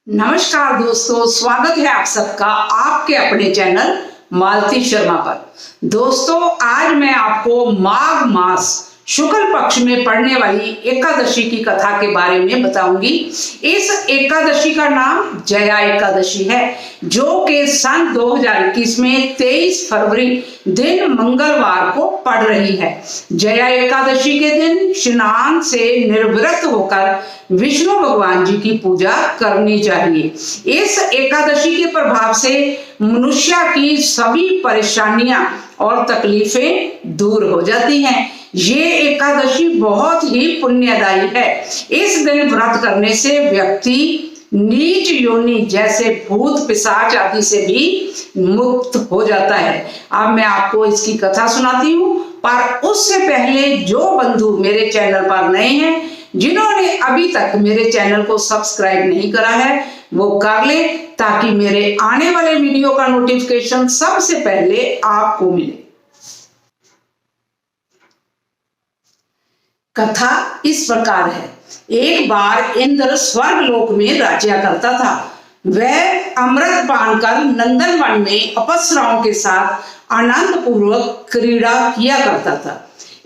नमस्कार दोस्तों, स्वागत है आप सबका आपके अपने चैनल मालती शर्मा पर। दोस्तों, आज मैं आपको माघ मास शुक्ल पक्ष में पड़ने वाली एकादशी की कथा के बारे में बताऊंगी। इस एकादशी का नाम जया एकादशी है, जो कि सन 2021 में 23 फरवरी दिन मंगलवार को पड़ रही है। जया एकादशी के दिन स्नान से निर्वृत्त होकर विष्णु भगवान जी की पूजा करनी चाहिए। इस एकादशी के प्रभाव से मनुष्य की सभी परेशानियां और तकलीफें दूर हो जाती हैं। ये एकादशी बहुत ही पुण्यदायी है। इस दिन व्रत करने से व्यक्ति नीच योनि जैसे भूत पिशाच आदि से भी मुक्त हो जाता है। अब मैं आपको इसकी कथा सुनाती हूँ, पर उससे पहले जो बंधु मेरे चैनल पर नए हैं, जिन्होंने अभी तक मेरे चैनल को सब्सक्राइब नहीं करा है, वो कर ले, ताकि मेरे आने वाले वीडियो का नोटिफिकेशन सबसे पहले आपको मिले। कथा इस प्रकार है। एक बार इंद्र स्वर्ग लोक में राज्य करता था। वह अमृत पान कर नंदनवन में अप्सराओं के साथ आनंद पूर्वक क्रीड़ा किया करता था।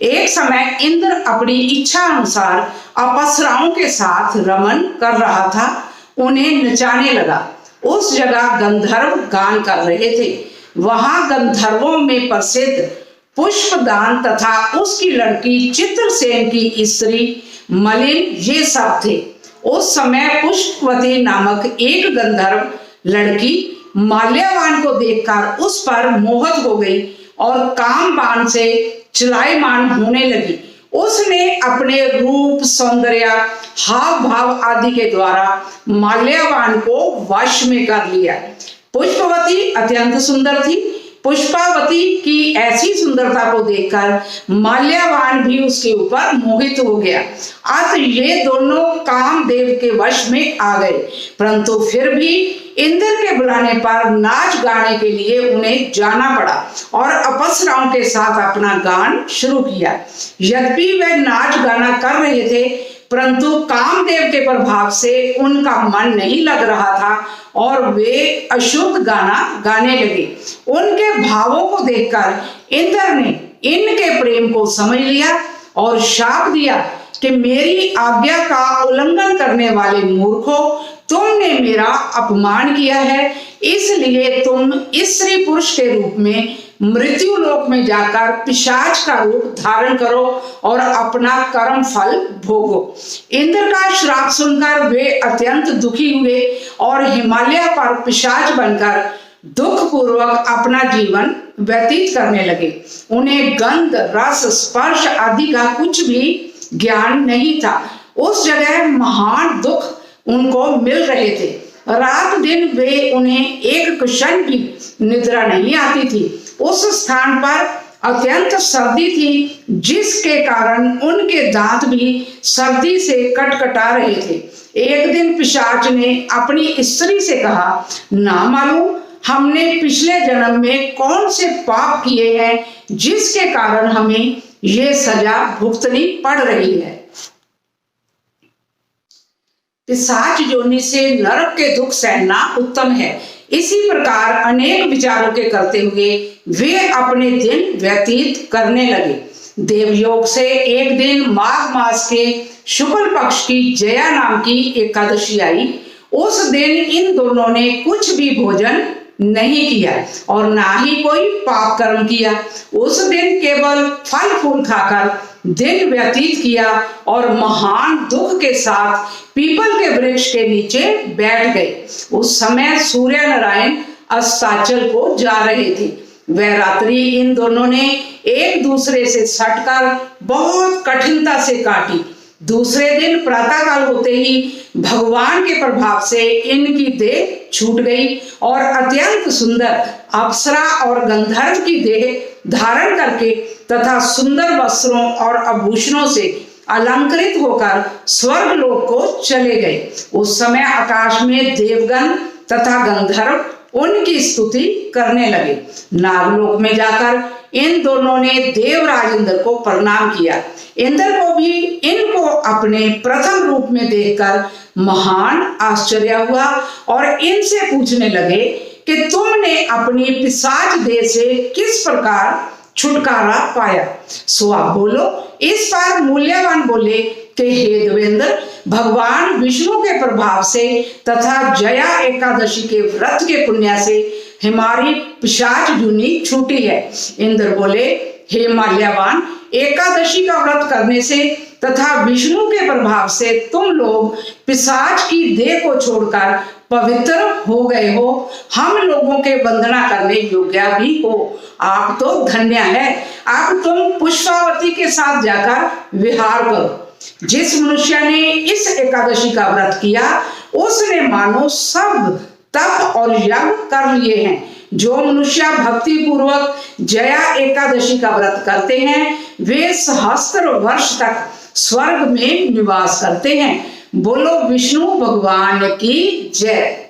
एक समय इंद्र अपनी इच्छा अनुसार अप्सराओं के साथ रमन कर रहा था, उन्हें नचाने लगा। उस जगह गंधर्व गान कर रहे थे। वहां गंधर्वों में प्रसिद्ध पुष्पदान तथा उसकी लड़की चित्रसेन की स्त्री मलिन ये सब थे। उस समय पुष्पवती नामक एक गंधर्व लड़की माल्यावान को देखकर उस पर मोहित हो गई और काम बाण से चलायमान होने लगी। उसने अपने रूप, सौंदर्य, हाव भाव आदि के द्वारा माल्यावान को वश में कर लिया। पुष्पवती अत्यंत सुंदर थी। पुष्पावती की ऐसी सुंदरता को देखकर माल्यावान भी उसके ऊपर मोहित हो गया। अतः ये दोनों कामदेव के वश में आ गए, परंतु फिर भी इंद्र के बुलाने पर नाच गाने के लिए उन्हें जाना पड़ा और अप्सराओं के साथ अपना गान शुरू किया। यद्यपि वे नाच गाना कर रहे थे, परंतु कामदेव के प्रभाव से उनका मन नहीं लग रहा था और वे अशुद्ध गाना गाने लगे। उनके भावों को देखकर इंद्र ने इनके प्रेम को समझ लिया और शाप दिया कि मेरी आज्ञा का उल्लंघन करने वाले मूर्खों, तुमने मेरा अपमान किया है, इसलिए तुम स्त्री पुरुष के रूप में मृत्यु लोक में जाकर पिशाच का रूप धारण करो और अपना कर्म फल भोगो। इंद्र का श्राप सुनकर वे अत्यंत दुखी हुए और हिमालय पर पिशाच बनकर दुख पूर्वक अपना जीवन व्यतीत करने लगे। उन्हें गंध, रस, स्पर्श आदि का कुछ भी ज्ञान नहीं था। उस जगह महान दुख उनको मिल रहे थे। रात दिन वे उन्हें एक क्षण भी निद्रा नहीं आती थी। उस स्थान पर अत्यंत सर्दी थी, जिसके कारण उनके दांत भी सर्दी से कटकटा रहे थे। एक दिन पिशाच ने अपनी स्त्री से कहा, ना मालूम हमने पिछले जन्म में कौन से पाप किए हैं, जिसके कारण हमें ये सजा भुगतनी पड़ रही है। पिशाच योनि से नरक के दुख सहना उत्तम है। इसी प्रकार अनेक विचारों के करते हुए वे अपने दिन व्यतीत करने लगे। देवयोग से एक दिन माघ मास के शुक्ल पक्ष की जया नाम की एकादशी आई। उस दिन इन दोनों ने कुछ भी भोजन नहीं किया और ना ही कोई पाप कर्म किया। उस दिन केवल फल फूल खाकर दिन व्यतीत किया और महान दुख के साथ पीपल के वृक्ष के नीचे बैठ गए। उस समय सूर्य नारायण अस्ताचल को जा रहे थे। वह रात्रि इन दोनों ने एक दूसरे से सटकर बहुत कठिनता से काटी। दूसरे दिन प्रातःकाल होते ही भगवान के प्रभाव से इनकी देह छूट गई और अत्यंत सुंदर अप्सरा और गंधर्व की देह धारण करके तथा सुंदर वस्त्रों और आभूषणों से अलंकृत होकर स्वर्ग लोक को चले गए। उस समय आकाश में देवगण तथा गंधर्व उनकी स्तुति करने लगे। नागलोक में जाकर इन दोनों ने देवराज इंद्र को प्रणाम किया। इंद्र को भी इनको अपने प्रथम रूप में देखकर महान आश्चर्य हुआ और इनसे पूछने लगे कि तुमने अपनी पिशाच देह से किस प्रकार छुटकारा पाया। सो आप बोलो। इस पर मूल्यवान बोले कि हे देवेंद्र, भगवान विष्णु के प्रभाव से तथा जया एकादशी के व्रत के पुण्य से हमारी पिशाच जूनी छूटी है। इंद्र बोले, हे माल्यवान, एकादशी का व्रत करने से तथा विष्णु के प्रभाव से तुम लोग पिशाच की देह को छोड़कर पवित्र हो गए हो। हम लोगों के वंदना करने योग्य भी हो। आप तो धन्य है। अब तुम पुष्पावती के साथ जाकर विहार करो। जिस मनुष्य ने इस एकादशी का व्रत किया उसने मानो सब तप और यज्ञ कर लिए हैं। जो मनुष्य भक्ति पूर्वक जया एकादशी का व्रत करते हैं वे सहस्त्र वर्ष तक स्वर्ग में निवास करते हैं। बोलो विष्णु भगवान की जय।